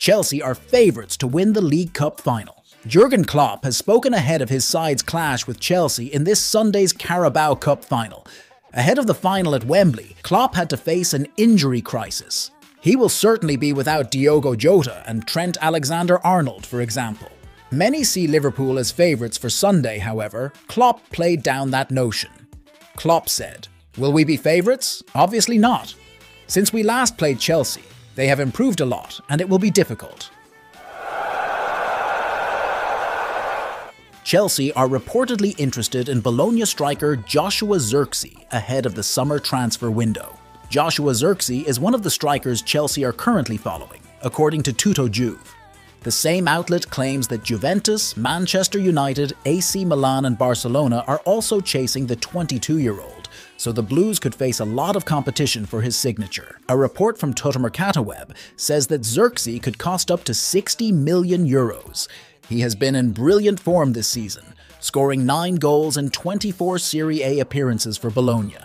Chelsea are favourites to win the League Cup final. Jurgen Klopp has spoken ahead of his side's clash with Chelsea in this Sunday's Carabao Cup final. Ahead of the final at Wembley, Klopp had to face an injury crisis. He will certainly be without Diogo Jota and Trent Alexander-Arnold, for example. Many see Liverpool as favourites for Sunday, however. Klopp played down that notion. Klopp said, "Will we be favourites? Obviously not. Since we last played Chelsea, they have improved a lot and it will be difficult." Chelsea are reportedly interested in Bologna striker Joshua Zirkzee ahead of the summer transfer window. Joshua Zirkzee is one of the strikers Chelsea are currently following, according to Tutto Juve. The same outlet claims that Juventus, Manchester United, AC Milan and Barcelona are also chasing the 22-year-old, so the Blues could face a lot of competition for his signature. A report from Tuttomercatoweb says that Zirkzee could cost up to €60 million. He has been in brilliant form this season, scoring 9 goals in 24 Serie A appearances for Bologna.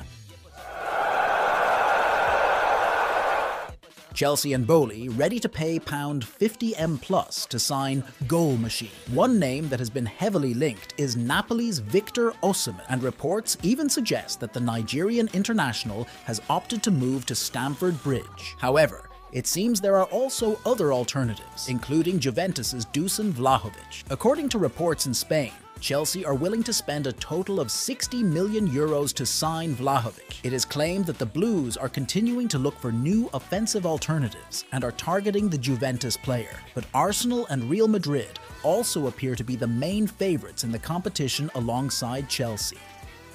Chelsea and Boli ready to pay £50M plus to sign Goal Machine. One name that has been heavily linked is Napoli's Victor Osimhen, and reports even suggest that the Nigerian international has opted to move to Stamford Bridge. However, it seems there are also other alternatives, including Juventus's Dusan Vlahovic. According to reports in Spain, Chelsea are willing to spend a total of €60 million to sign Vlahovic. It is claimed that the Blues are continuing to look for new offensive alternatives and are targeting the Juventus player, but Arsenal and Real Madrid also appear to be the main favourites in the competition alongside Chelsea.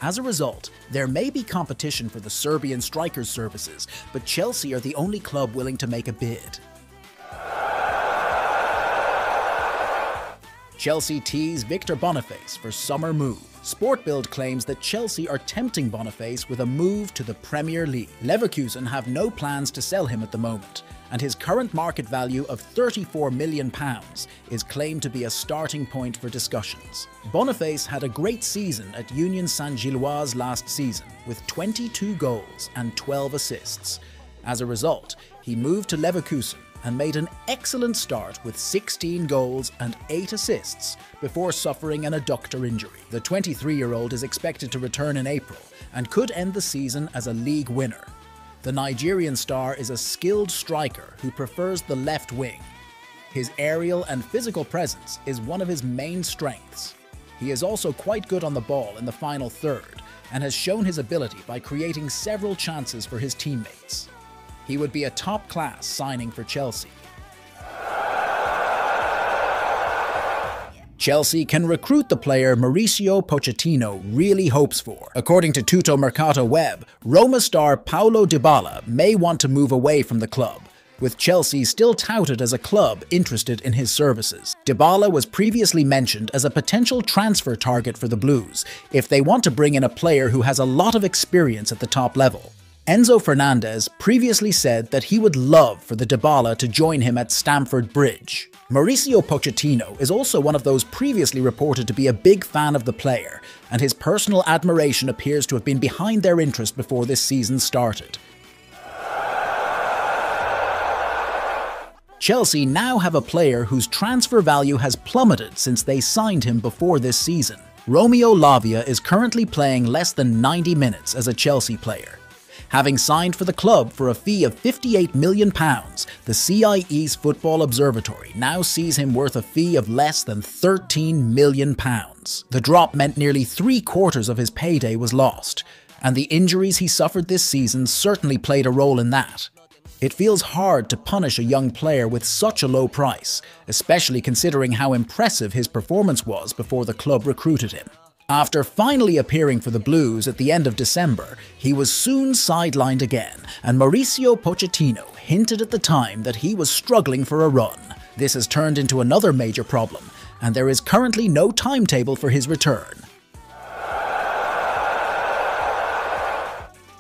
As a result, there may be competition for the Serbian striker's services, but Chelsea are the only club willing to make a bid. Chelsea tease Victor Boniface for summer move. Sportbild claims that Chelsea are tempting Boniface with a move to the Premier League. Leverkusen have no plans to sell him at the moment, and his current market value of £34 million is claimed to be a starting point for discussions. Boniface had a great season at Union Saint-Gilloise last season, with 22 goals and 12 assists. As a result, he moved to Leverkusen and made an excellent start with 16 goals and 8 assists before suffering an adductor injury. The 23-year-old is expected to return in April and could end the season as a league winner. The Nigerian star is a skilled striker who prefers the left wing. His aerial and physical presence is one of his main strengths. He is also quite good on the ball in the final third and has shown his ability by creating several chances for his teammates. He would be a top-class signing for Chelsea. Chelsea can recruit the player Mauricio Pochettino really hopes for. According to Tuttomercatoweb, Roma star Paulo Dybala may want to move away from the club, with Chelsea still touted as a club interested in his services. Dybala was previously mentioned as a potential transfer target for the Blues if they want to bring in a player who has a lot of experience at the top level. Enzo Fernandez previously said that he would love for the Dybala to join him at Stamford Bridge. Mauricio Pochettino is also one of those previously reported to be a big fan of the player, and his personal admiration appears to have been behind their interest before this season started. Chelsea now have a player whose transfer value has plummeted since they signed him before this season. Romeo Lavia is currently playing less than 90 minutes as a Chelsea player. Having signed for the club for a fee of £58 million, the CIE's Football Observatory now sees him worth a fee of less than £13 million. The drop meant nearly 3/4 of his payday was lost, and the injuries he suffered this season certainly played a role in that. It feels hard to punish a young player with such a low price, especially considering how impressive his performance was before the club recruited him. After finally appearing for the Blues at the end of December, he was soon sidelined again, and Mauricio Pochettino hinted at the time that he was struggling for a run. This has turned into another major problem, and there is currently no timetable for his return.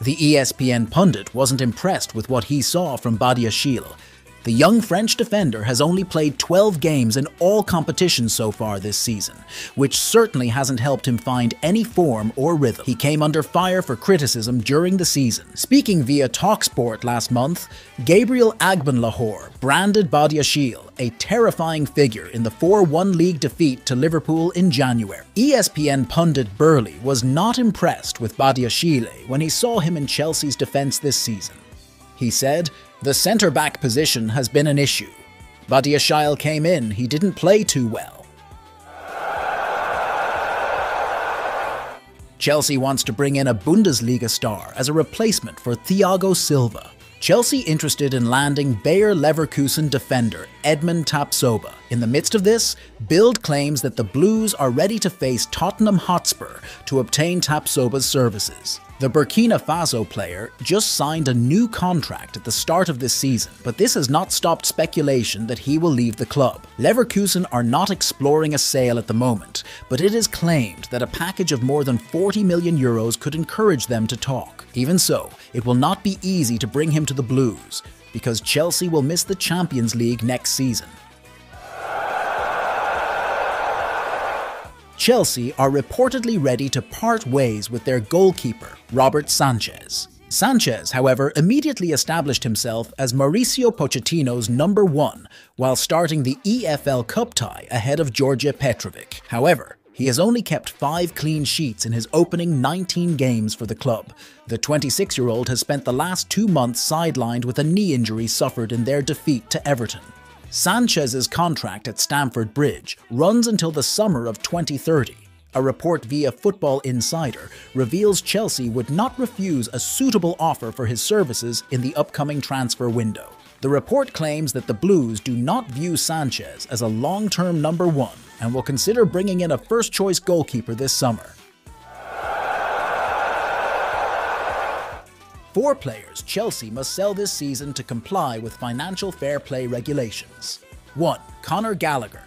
The ESPN pundit wasn't impressed with what he saw from Badiashile. The young French defender has only played 12 games in all competitions so far this season, which certainly hasn't helped him find any form or rhythm. He came under fire for criticism during the season. Speaking via TalkSport last month, Gabriel Agbonlahor branded Badiashile a terrifying figure in the 4-1 league defeat to Liverpool in January. ESPN pundit Burley was not impressed with Badiashile when he saw him in Chelsea's defence this season. He said, "The centre-back position has been an issue. Badiashile came in, he didn't play too well." Chelsea wants to bring in a Bundesliga star as a replacement for Thiago Silva. Chelsea interested in landing Bayer Leverkusen defender Edmond Tapsoba. In the midst of this, Bild claims that the Blues are ready to face Tottenham Hotspur to obtain Tapsoba's services. The Burkina Faso player just signed a new contract at the start of this season, but this has not stopped speculation that he will leave the club. Leverkusen are not exploring a sale at the moment, but it is claimed that a package of more than 40 million euros could encourage them to talk. Even so, it will not be easy to bring him to the Blues, because Chelsea will miss the Champions League next season. Chelsea are reportedly ready to part ways with their goalkeeper, Robert Sanchez. Sanchez, however, immediately established himself as Mauricio Pochettino's number one while starting the EFL Cup tie ahead of Georgia Petrovic. However, he has only kept 5 clean sheets in his opening 19 games for the club. The 26-year-old has spent the last 2 months sidelined with a knee injury suffered in their defeat to Everton. Sanchez's contract at Stamford Bridge runs until the summer of 2030. A report via Football Insider reveals Chelsea would not refuse a suitable offer for his services in the upcoming transfer window. The report claims that the Blues do not view Sanchez as a long-term number one and will consider bringing in a first-choice goalkeeper this summer. 4 players Chelsea must sell this season to comply with financial fair play regulations. 1. Conor Gallagher.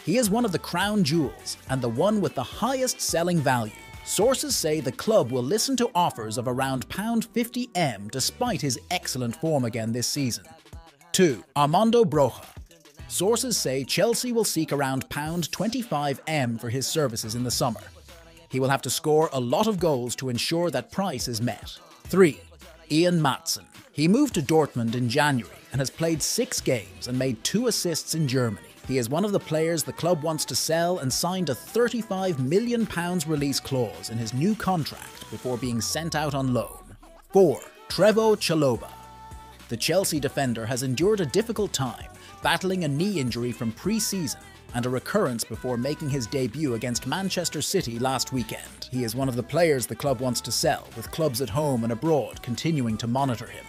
He is one of the crown jewels and the one with the highest selling value. Sources say the club will listen to offers of around £50M despite his excellent form again this season. 2. Armando Broja. Sources say Chelsea will seek around £25M for his services in the summer. He will have to score a lot of goals to ensure that price is met. 3. Ian Maatsen. He moved to Dortmund in January and has played 6 games and made 2 assists in Germany. He is one of the players the club wants to sell and signed a £35 million release clause in his new contract before being sent out on loan. 4. Trevoh Chalobah. The Chelsea defender has endured a difficult time, battling a knee injury from pre-season and a recurrence before making his debut against Manchester City last weekend. He is one of the players the club wants to sell, with clubs at home and abroad continuing to monitor him.